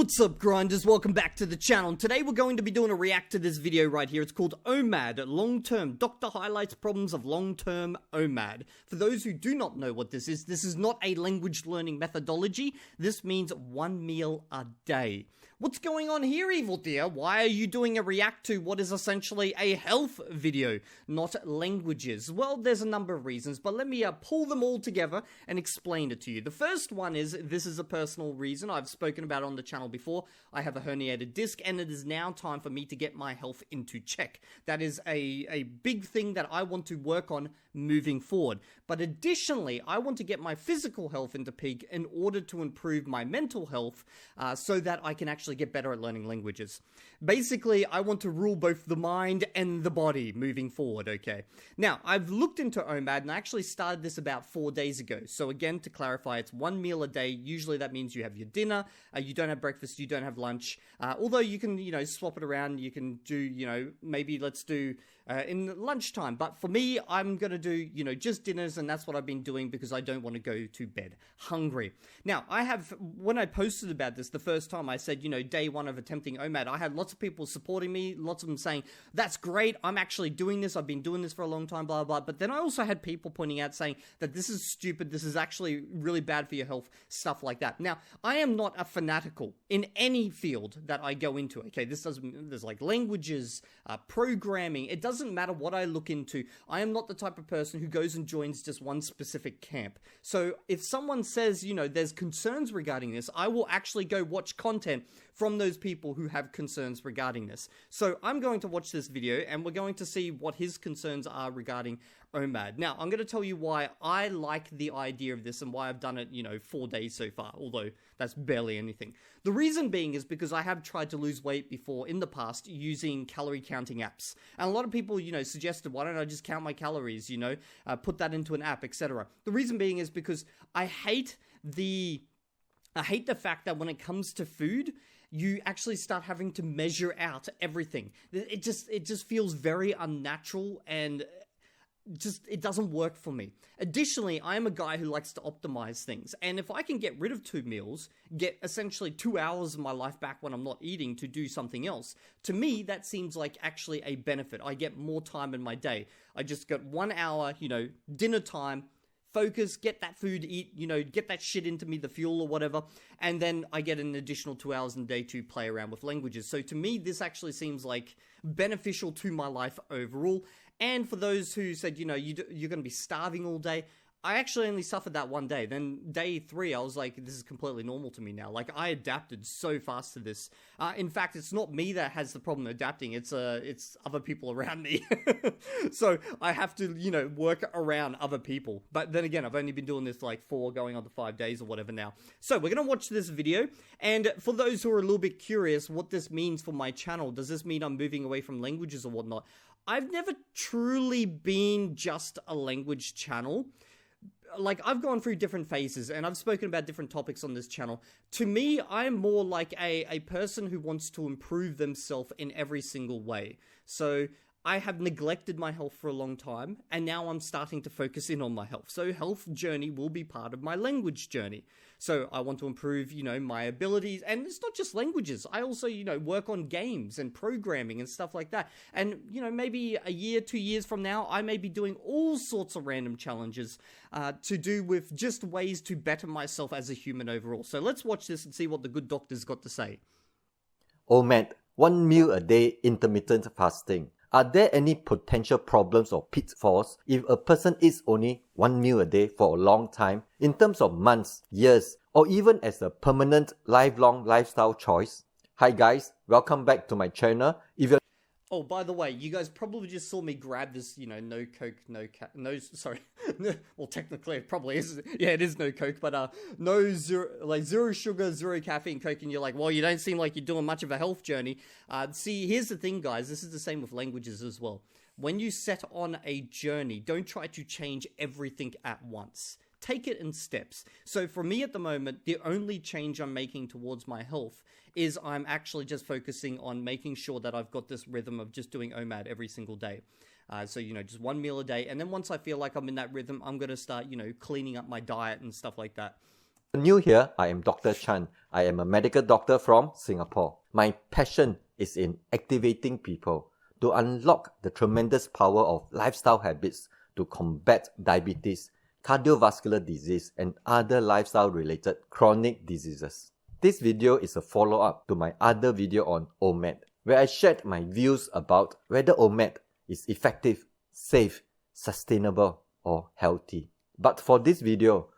What's up, grinders? Welcome back to the channel. Today we're going to be doing a react to this video right here. It's called OMAD Long Term. Doctor highlights problems of long-term OMAD. For those who do not know what this is not a language learning methodology. This means 1 meal a day. What's going on here, Evildea? Why are you doing a react to what is essentially a health video, not languages? Well, there's a number of reasons, but let me pull them all together and explain it to you. The first one is, this is a personal reason. I've spoken about it on the channel before. I have a herniated disc, and it is now time for me to get my health into check. That is a big thing that I want to work on moving forward. But additionally, I want to get my physical health into peak in order to improve my mental health so that I can actually get better at learning languages. Basically, I want to rule both the mind and the body moving forward, okay? Now, I've looked into OMAD, and I actually started this about 4 days ago. So again, to clarify, it's 1 meal a day. Usually that means you have your dinner, you don't have breakfast, you don't have lunch. Although you can, swap it around. You can do, maybe let's do in lunchtime. But for me, I'm going to do, just dinners, and that's what I've been doing because I don't want to go to bed hungry. Now, when I posted about this the first time, I said, day one of attempting OMAD, I had lots of people supporting me, lots of them saying, that's great, I'm actually doing this, I've been doing this for a long time, blah, blah, blah. But then I also had people pointing out saying that this is stupid, this is actually really bad for your health, stuff like that. Now, I am not a fanatical in any field that I go into, okay? There's like languages, programming, it doesn't matter what I look into. I am not the type of person who goes and joins just one specific camp. So if someone says, there's concerns regarding this, I will actually go watch content from those people who have concerns regarding this. So I'm going to watch this video and we're going to see what his concerns are regarding OMAD. Now, I'm going to tell you why I like the idea of this and why I've done it, 4 days so far, although that's barely anything. The reason being is because I have tried to lose weight before in the past using calorie counting apps. And a lot of people, suggested, why don't I just count my calories, put that into an app, etc. The reason being is because I hate the fact that when it comes to food, you actually start having to measure out everything. It just feels very unnatural and it doesn't work for me. Additionally, I am a guy who likes to optimize things. And if I can get rid of 2 meals, get essentially 2 hours of my life back when I'm not eating to do something else, to me, that seems like actually a benefit. I get more time in my day. I just got 1 hour, dinner time, focus, get that food, eat, get that shit into me, the fuel or whatever, and then I get an additional 2 hours in the day to play around with languages. So to me, this actually seems like beneficial to my life overall. And for those who said, you're going to be starving all day, I actually only suffered that 1 day. Then day 3, I was like, this is completely normal to me now. Like, I adapted so fast to this. In fact, it's not me that has the problem adapting. It's other people around me. So I have to, work around other people. But then again, I've only been doing this like 4 going on to 5 days or whatever now. So we're going to watch this video. And for those who are a little bit curious what this means for my channel, does this mean I'm moving away from languages or whatnot? I've never truly been just a language channel. Like, I've gone through different phases, and I've spoken about different topics on this channel. To me, I'm more like a person who wants to improve themselves in every single way. So I have neglected my health for a long time, and now I'm starting to focus in on my health. So health journey will be part of my language journey. So I want to improve, my abilities, and it's not just languages. I also, work on games and programming and stuff like that. And, maybe a year, 2 years from now, I may be doing all sorts of random challenges to do with just ways to better myself as a human overall. So let's watch this and see what the good doctor's got to say. OMAD, 1 meal a day intermittent fasting. Are there any potential problems or pitfalls if a person eats only 1 meal a day for a long time in terms of months, years, or even as a permanent lifelong lifestyle choice? Hi guys, welcome back to my channel. If you're Oh, by the way, you guys probably just saw me grab this, no Coke, sorry. Well, technically it probably is. Yeah, it is no Coke, but zero sugar, 0 caffeine Coke, and you're like, well, you don't seem like you're doing much of a health journey. See, here's the thing, guys. This is the same with languages as well. When you set on a journey, don't try to change everything at once. Take it in steps. So for me at the moment, the only change I'm making towards my health is I'm actually just focusing on making sure that I've got this rhythm of just doing OMAD every single day. So, just 1 meal a day. And then once I feel like I'm in that rhythm, I'm going to start, cleaning up my diet and stuff like that. New here, I am Dr. Chan. I am a medical doctor from Singapore. My passion is in activating people to unlock the tremendous power of lifestyle habits to combat diabetes, cardiovascular disease, and other lifestyle-related chronic diseases. This video is a follow-up to my other video on OMAD, where I shared my views about whether OMAD is effective, safe, sustainable, or healthy. But for this video,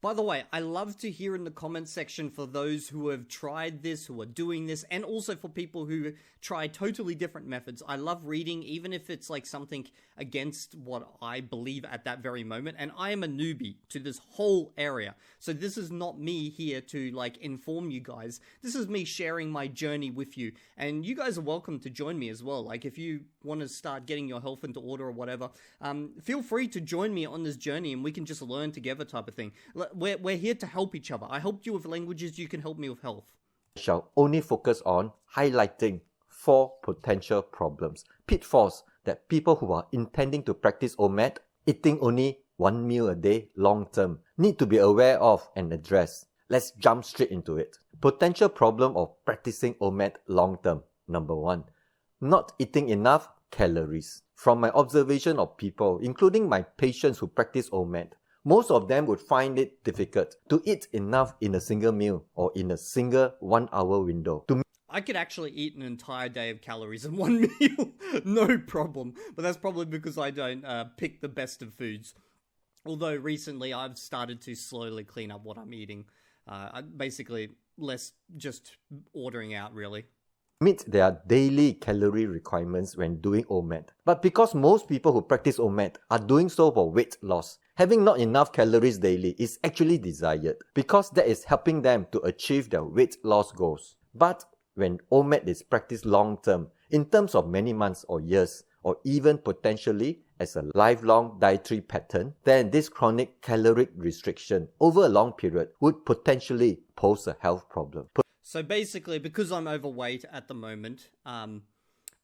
By the way, I love to hear in the comment section for those who have tried this, who are doing this, and also for people who try totally different methods. I love reading, even if it's like something against what I believe at that very moment. And I am a newbie to this whole area. So this is not me here to like inform you guys. This is me sharing my journey with you. And you guys are welcome to join me as well. Like if you want to start getting your health into order or whatever, feel free to join me on this journey and we can just learn together type of thing. We're here to help each other. I helped you with languages, you can help me with health. I shall only focus on highlighting 4 potential problems, pitfalls that people who are intending to practice OMAD, eating only 1 meal a day long term, need to be aware of and address. Let's jump straight into it. Potential problem of practicing OMAD long term. Number 1, not eating enough calories. From my observation of people, including my patients who practice OMAD, most of them would find it difficult to eat enough in a single meal or in a single 1 hour window. I could actually eat an entire day of calories in one meal, no problem. But that's probably because I don't pick the best of foods. Although recently I've started to slowly clean up what I'm eating. Basically, less just ordering out, really. Meet their daily calorie requirements when doing OMAD. But because most people who practice OMAD are doing so for weight loss, having not enough calories daily is actually desired because that is helping them to achieve their weight loss goals. But when OMAD is practiced long term, in terms of many months or years, or even potentially as a lifelong dietary pattern, then this chronic caloric restriction over a long period would potentially pose a health problem. So basically, because I'm overweight at the moment, and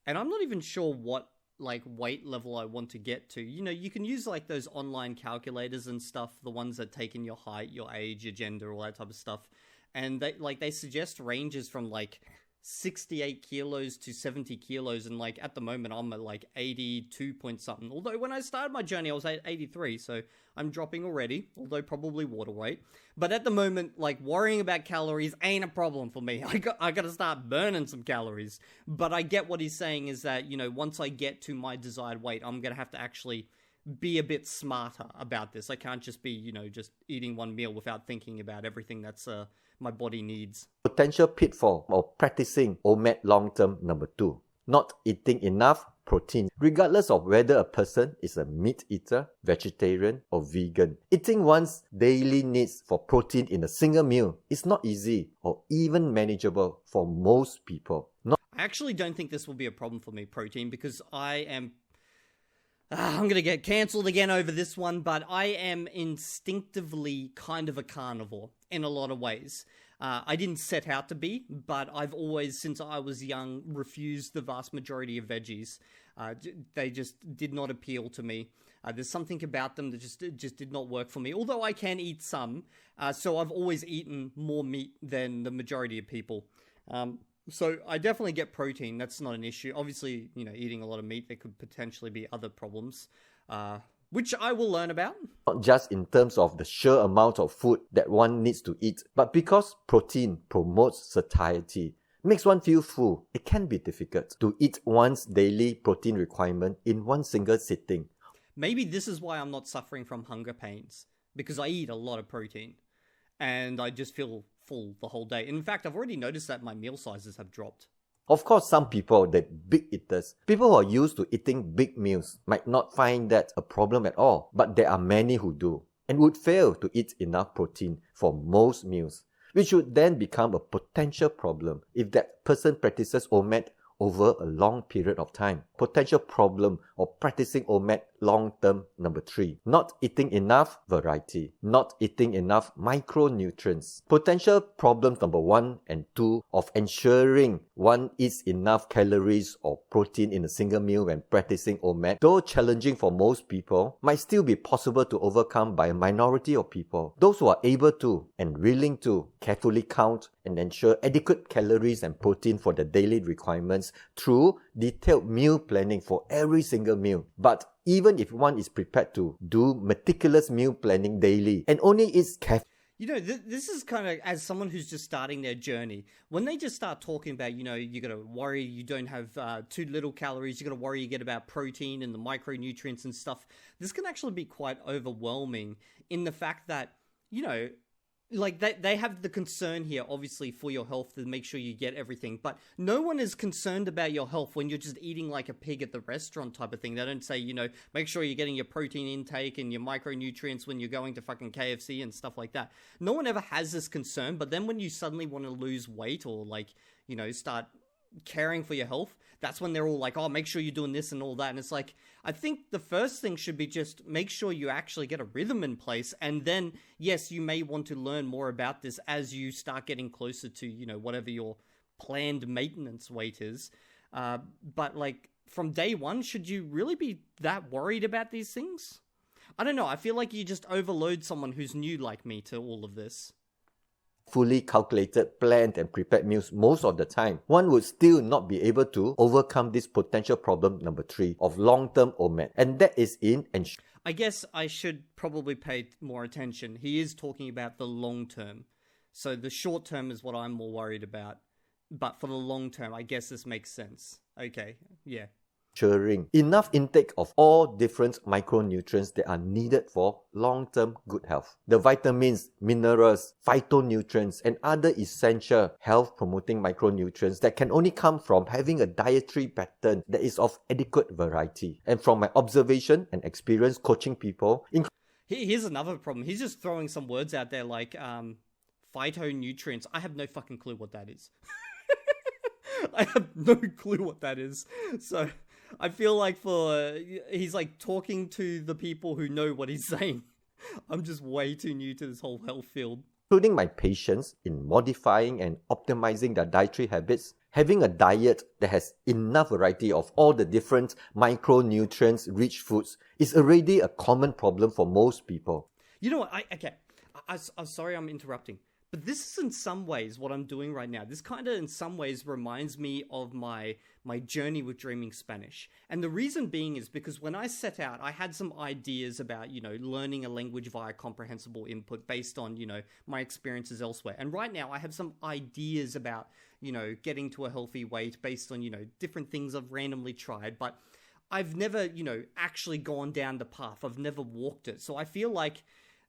I'm not even sure what like weight level I want to get to. You know, you can use like those online calculators and stuff, the ones that take in your height, your age, your gender, all that type of stuff. And they suggest ranges from like 68 kilos to 70 kilos, and like at the moment I'm at like 82 point something. Although when I started my journey I was at 83, so I'm dropping already, although probably water weight. But at the moment, like worrying about calories ain't a problem for me. I gotta start burning some calories. But I get what he's saying is that, you know, once I get to my desired weight, I'm gonna have to actually be a bit smarter about this. I can't just be, you know, just eating one meal without thinking about everything that's my body needs. Potential pitfall of practicing OMAD long term. Number 2, not eating enough protein. Regardless of whether a person is a meat eater, vegetarian, or vegan, eating one's daily needs for protein in a single meal is not easy or even manageable for most people. I actually don't think this will be a problem for me, protein, because I'm going to get cancelled again over this one, but I am instinctively kind of a carnivore in a lot of ways. I didn't set out to be, but I've always, since I was young, refused the vast majority of veggies. They just did not appeal to me. There's something about them that just did not work for me, although I can eat some. So I've always eaten more meat than the majority of people. So I definitely get protein. That's not an issue. Obviously, you know, eating a lot of meat, there could potentially be other problems, which I will learn about. Not just in terms of the sheer amount of food that one needs to eat, but because protein promotes satiety, makes one feel full, it can be difficult to eat one's daily protein requirement in one single sitting. Maybe this is why I'm not suffering from hunger pains, because I eat a lot of protein and I just feel full the whole day. In fact, I've already noticed that my meal sizes have dropped. Of course, some people, the big eaters, people who are used to eating big meals, might not find that a problem at all. But there are many who do, and would fail to eat enough protein for most meals, which would then become a potential problem if that person practices OMAD over a long period of time. Potential problem of practicing OMAD long term number 3. Not eating enough variety. Not eating enough micronutrients. Potential problems number 1 and 2 of ensuring one eats enough calories or protein in a single meal when practicing OMAD, though challenging for most people, might still be possible to overcome by a minority of people. Those who are able to and willing to carefully count and ensure adequate calories and protein for the daily requirements through detailed meal planning for every single meal. But even if one is prepared to do meticulous meal planning daily and only eats carefully, you know, this is kind of, as someone who's just starting their journey, when they just start talking about, you know, you got to worry you don't have too little calories, you got to worry you get about protein and the micronutrients and stuff, this can actually be quite overwhelming in the fact that, you know, like they have the concern here, obviously, for your health to make sure you get everything. But no one is concerned about your health when you're just eating like a pig at the restaurant type of thing. They don't say, you know, make sure you're getting your protein intake and your micronutrients when you're going to fucking KFC and stuff like that. No one ever has this concern. But then when you suddenly want to lose weight or like, you know, start caring for your health, that's when they're all like, oh, make sure you're doing this and all that. And it's like, I think the first thing should be just make sure you actually get a rhythm in place. And then, yes, you may want to learn more about this as you start getting closer to, you know, whatever your planned maintenance weight is. But like from day one, should you really be that worried about these things? I don't know. I feel like you just overload someone who's new like me to all of this. Fully calculated, planned and prepared meals most of the time, one would still not be able to overcome this potential problem number 3 of long-term OMAD. And that is in I guess I should probably pay more attention. He is talking about the long term. So the short term is what I'm more worried about. But for the long term, I guess this makes sense. Okay, yeah. ensuring enough intake of all different micronutrients that are needed for long-term good health. The vitamins, minerals, phytonutrients, and other essential health-promoting micronutrients that can only come from having a dietary pattern that is of adequate variety. And from my observation and experience coaching people, here's another problem. He's just throwing some words out there like phytonutrients. I have no fucking clue what that is. I have no clue what that is. So I feel like he's like talking to the people who know what he's saying. I'm just way too new to this whole health field. Including my patients in modifying and optimizing their dietary habits, having a diet that has enough variety of all the different micronutrients-rich foods is already a common problem for most people. You know what? I'm sorry I'm interrupting. But this is in some ways what I'm doing right now. This kind of in some ways reminds me of my journey with Dreaming Spanish. And the reason being is because when I set out, I had some ideas about, you know, learning a language via comprehensible input based on, you know, my experiences elsewhere. And right now I have some ideas about, you know, getting to a healthy weight based on, you know, different things I've randomly tried. But I've never, you know, actually gone down the path. I've never walked it. So I feel like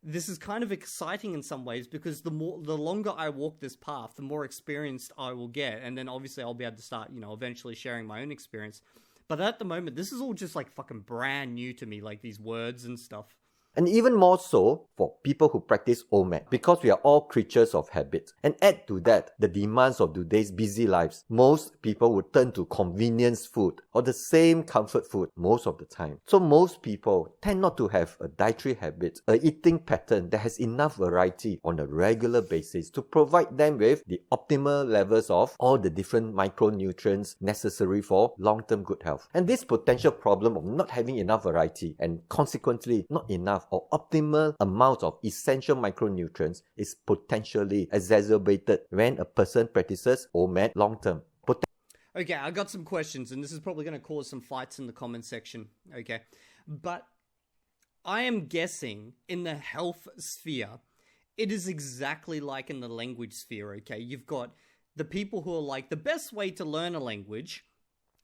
this is kind of exciting in some ways because the longer I walk this path, the more experienced I will get. And then obviously I'll be able to start, you know, eventually sharing my own experience. But at the moment, this is all just like fucking brand new to me, like these words and stuff. And even more so for people who practice OMAD, because we are all creatures of habit. And add to that the demands of today's busy lives. Most people would turn to convenience food or the same comfort food most of the time. So most people tend not to have a dietary habit, a eating pattern that has enough variety on a regular basis to provide them with the optimal levels of all the different micronutrients necessary for long-term good health. And this potential problem of not having enough variety and consequently not enough or optimal amount of essential micronutrients is potentially exacerbated when a person practices OMAD long term. Okay, I got some questions, and this is probably going to cause some fights in the comment section. Okay, but I am guessing in the health sphere, it is exactly like in the language sphere. Okay, you've got the people who are like, the best way to learn a language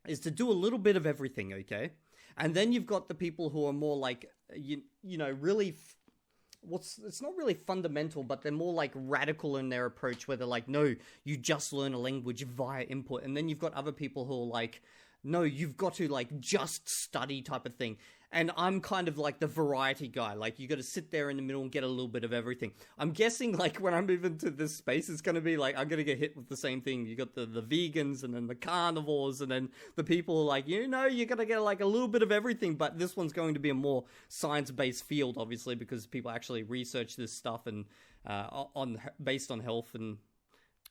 is to do a little bit of everything. Okay, and then you've got the people who are more like, you know, really, it's not really fundamental, but they're more like radical in their approach where they're like, no, you just learn a language via input. And then you've got other people who are like, no, you've got to like just study type of thing. And I'm kind of like the variety guy. Like, you got to sit there in the middle and get a little bit of everything. I'm guessing, like, when I move into this space, it's going to be like, I'm going to get hit with the same thing. You got the vegans, and then the carnivores, and then the people like, you're going to get like a little bit of everything. But this one's going to be a more science-based field, obviously, because people actually research this stuff and based on health. And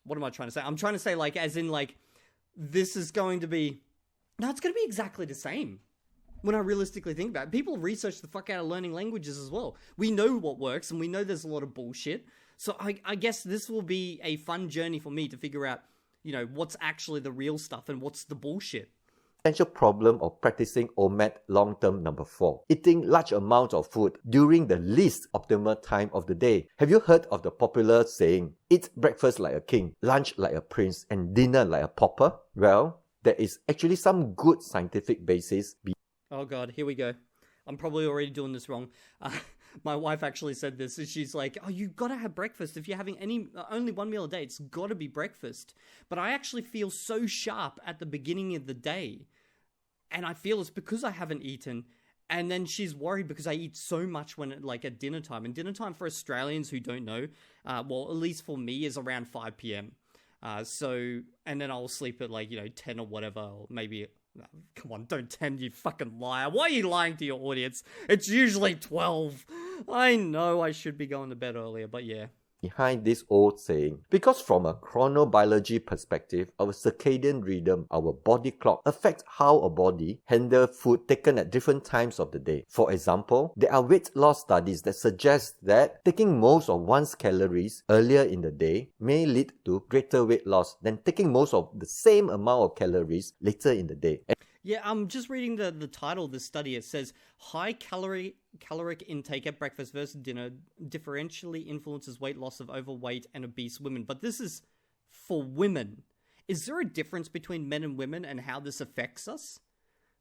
what am I trying to say? I'm trying to say, like, as in, like, this is going to be... No, it's going to be exactly the same. When I realistically think about it, people research the fuck out of learning languages as well. We know what works, and we know there's a lot of bullshit. So I guess this will be a fun journey for me to figure out, what's actually the real stuff and what's the bullshit. Potential problem of practicing OMAD long term number 4. Eating large amounts of food during the least optimal time of the day. Have you heard of the popular saying, eat breakfast like a king, lunch like a prince, and dinner like a pauper? Well, there is actually some good scientific basis. Oh god, here we go. I'm probably already doing this wrong. My wife actually said this. She's like, oh, you gotta have breakfast. If you're having only one meal a day, it's gotta be breakfast. But I actually feel so sharp at the beginning of the day. And I feel it's because I haven't eaten. And then she's worried because I eat so much at dinner time. And dinner time for Australians who don't know, well, at least for me, is around 5 p.m. And then I'll sleep at 10 or whatever, or maybe... Come on, don't 10, you fucking liar. Why are you lying to your audience? It's usually 12. I know I should be going to bed earlier, but yeah. Behind this old saying, because from a chronobiology perspective, our circadian rhythm, our body clock, affects how a body handles food taken at different times of the day. For example, there are weight loss studies that suggest that taking most of one's calories earlier in the day may lead to greater weight loss than taking most of the same amount of calories later in the day. Yeah, I'm just reading the title of this study. It says, high caloric intake at breakfast versus dinner differentially influences weight loss of overweight and obese women. But this is for women. Is there a difference between men and women and how this affects us?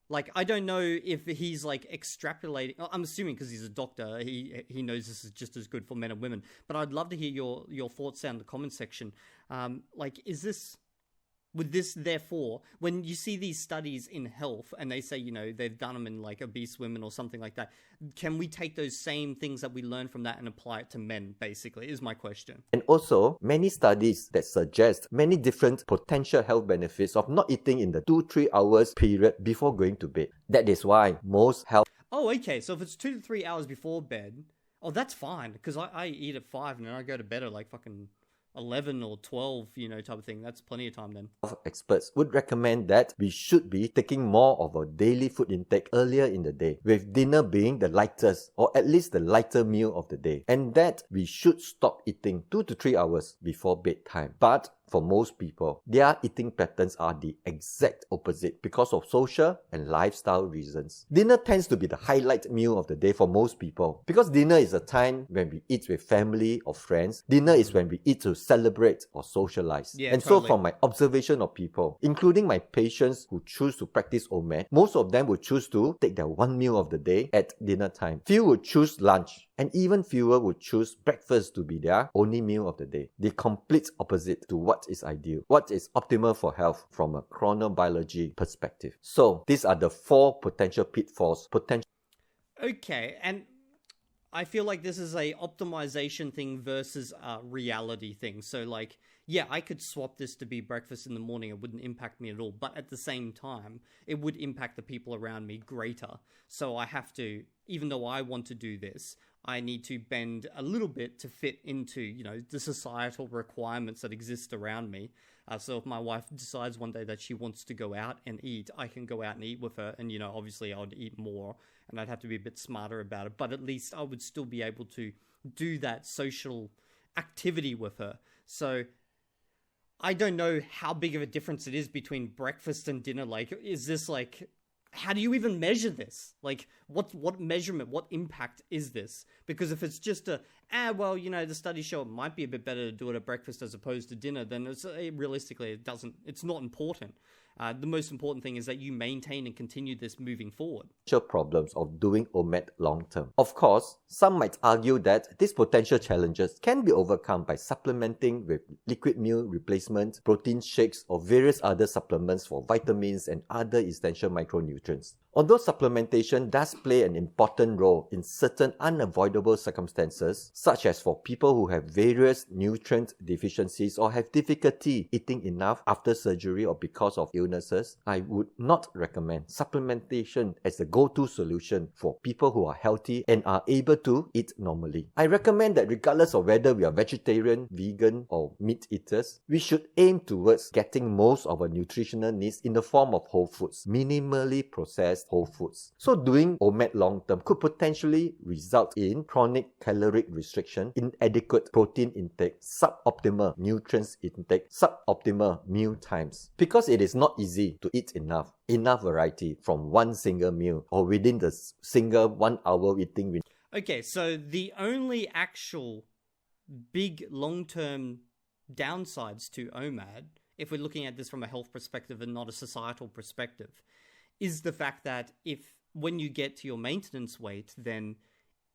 Like, I don't know if he's extrapolating. I'm assuming because he's a doctor, he knows this is just as good for men and women. But I'd love to hear your thoughts down in the comment section. Is this... Would this, therefore, when you see these studies in health and they say, they've done them in obese women or something like that, can we take those same things that we learn from that and apply it to men, basically, is my question. And also, many studies that suggest many different potential health benefits of not eating in the 2-3 hours period before going to bed. That is why most health... Oh, okay, so if it's 2 to 3 hours before bed, that's fine, because I eat at 5 and then I go to bed at fucking... 11 or 12, type of thing. That's plenty of time then. Experts would recommend that we should be taking more of our daily food intake earlier in the day, with dinner being the lightest or at least the lighter meal of the day, and that we should stop eating 2 to 3 hours before bedtime. But for most people, their eating patterns are the exact opposite because of social and lifestyle reasons. Dinner tends to be the highlight meal of the day for most people. Because dinner is a time when we eat with family or friends. Dinner is when we eat to celebrate or socialize. Yeah, and totally. So from my observation of people, including my patients who choose to practice OMAD, most of them would choose to take their one meal of the day at dinner time. Few would choose lunch. And even fewer would choose breakfast to be their only meal of the day. The complete opposite to what is ideal, what is optimal for health from a chronobiology perspective. So these are the 4 potential pitfalls. Okay, and I feel like this is a optimization thing versus a reality thing. So yeah, I could swap this to be breakfast in the morning. It wouldn't impact me at all. But at the same time, it would impact the people around me greater. So I have to, even though I want to do this, I need to bend a little bit to fit into, the societal requirements that exist around me. So if my wife decides one day that she wants to go out and eat, I can go out and eat with her. And, obviously I would eat more and I'd have to be a bit smarter about it. But at least I would still be able to do that social activity with her. So I don't know how big of a difference it is between breakfast and dinner. Is this how do you even measure this? What measurement, what impact is this? Because if it's just well, the studies show it might be a bit better to do it at breakfast as opposed to dinner, then realistically, it's not important. The most important thing is that you maintain and continue this moving forward. Problems of doing OMAD long term. Of course, some might argue that these potential challenges can be overcome by supplementing with liquid meal replacement, protein shakes, or various other supplements for vitamins and other essential micronutrients. Although supplementation does play an important role in certain unavoidable circumstances, such as for people who have various nutrient deficiencies or have difficulty eating enough after surgery or because of illnesses, I would not recommend supplementation as the go-to solution for people who are healthy and are able to eat normally. I recommend that regardless of whether we are vegetarian, vegan, or meat eaters, we should aim towards getting most of our nutritional needs in the form of whole foods, minimally processed whole foods. So doing OMAD long term could potentially result in chronic caloric restriction, inadequate protein intake, suboptimal nutrients intake, suboptimal meal times. Because it is not easy to eat enough variety from one single meal or within the single 1 hour eating window. Okay, so the only actual big long-term downsides to OMAD, if we're looking at this from a health perspective and not a societal perspective, is the fact that when you get to your maintenance weight, then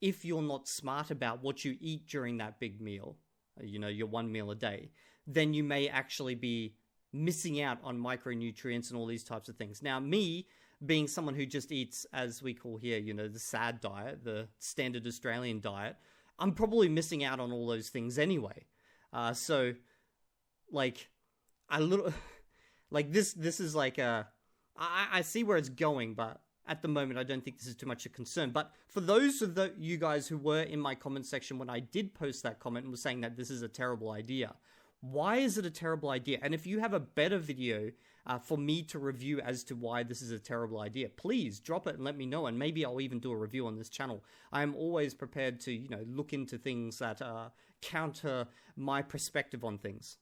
if you're not smart about what you eat during that big meal, your one meal a day, then you may actually be missing out on micronutrients and all these types of things. Now, me, being someone who just eats, as we call here, the SAD diet, the standard Australian diet, I'm probably missing out on all those things anyway. So, like, this is like I see where it's going, but at the moment, I don't think this is too much a concern. But for those of you guys who were in my comment section when I did post that comment and was saying that this is a terrible idea, why is it a terrible idea? And if you have a better video for me to review as to why this is a terrible idea, please drop it and let me know, and maybe I'll even do a review on this channel. I am always prepared to, look into things that counter my perspective on things.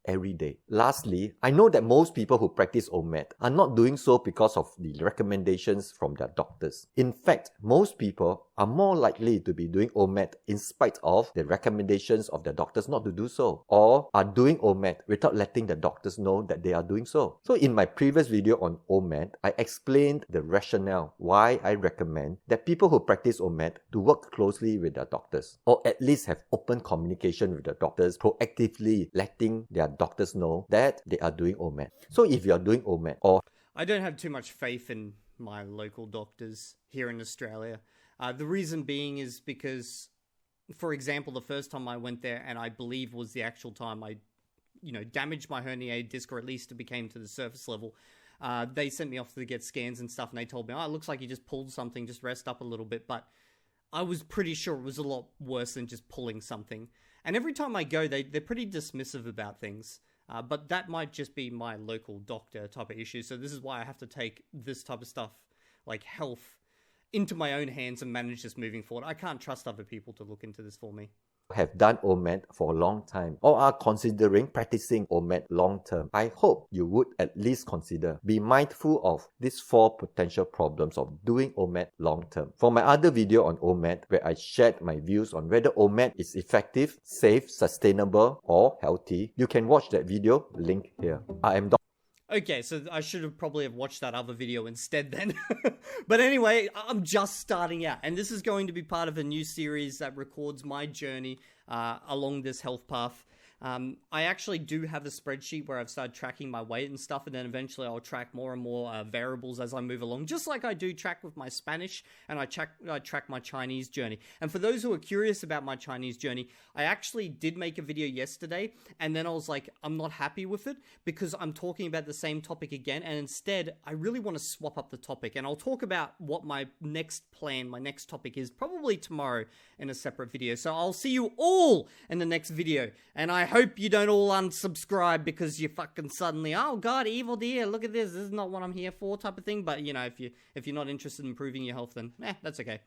Every day. Lastly, I know that most people who practice OMAD are not doing so because of the recommendations from their doctors. In fact, most people are more likely to be doing OMAD in spite of the recommendations of their doctors not to do so, or are doing OMAD without letting the doctors know that they are doing so. So in my previous video on OMAD, I explained the rationale why I recommend that people who practice OMAD to work closely with their doctors, or at least have open communication with the doctors, proactively letting their doctors know that they are doing OMAD. So if you are doing OMAD, or I don't have too much faith in my local doctors here in Australia. The reason being is because, for example, the first time I went there, and I believe was the actual time I, damaged my herniated disc, or at least it became to the surface level. They sent me off to get scans and stuff, and they told me, it looks like you just pulled something, just rest up a little bit. But I was pretty sure it was a lot worse than just pulling something. And every time I go, they're pretty dismissive about things. But that might just be my local doctor type of issue. So this is why I have to take this type of stuff, like health, into my own hands and manage this moving forward. I can't trust other people to look into this for me. Have done OMAD for a long time or are considering practicing OMAD long term, I hope you would at least consider be mindful of these 4 potential problems of doing OMAD long term. For my other video on OMAD, where I shared my views on whether OMAD is effective, safe, sustainable, or healthy, you can watch that video, link here. I am Okay, so I should have probably have watched that other video instead then. But anyway, I'm just starting out, and this is going to be part of a new series that records my journey along this health path. I actually do have a spreadsheet where I've started tracking my weight and stuff, and then eventually I'll track more and more variables as I move along, just like I do track with my Spanish, and I track my Chinese journey. And for those who are curious about my Chinese journey, I actually did make a video yesterday, and then I was like, I'm not happy with it because I'm talking about the same topic again, and instead, I really want to swap up the topic, and I'll talk about what my next plan, my next topic is probably tomorrow in a separate video. So I'll see you all in the next video, and I hope you don't all unsubscribe because you fucking suddenly, oh god, Evildea, look at this is not what I'm here for type of thing. But if you're not interested in improving your health, then that's okay.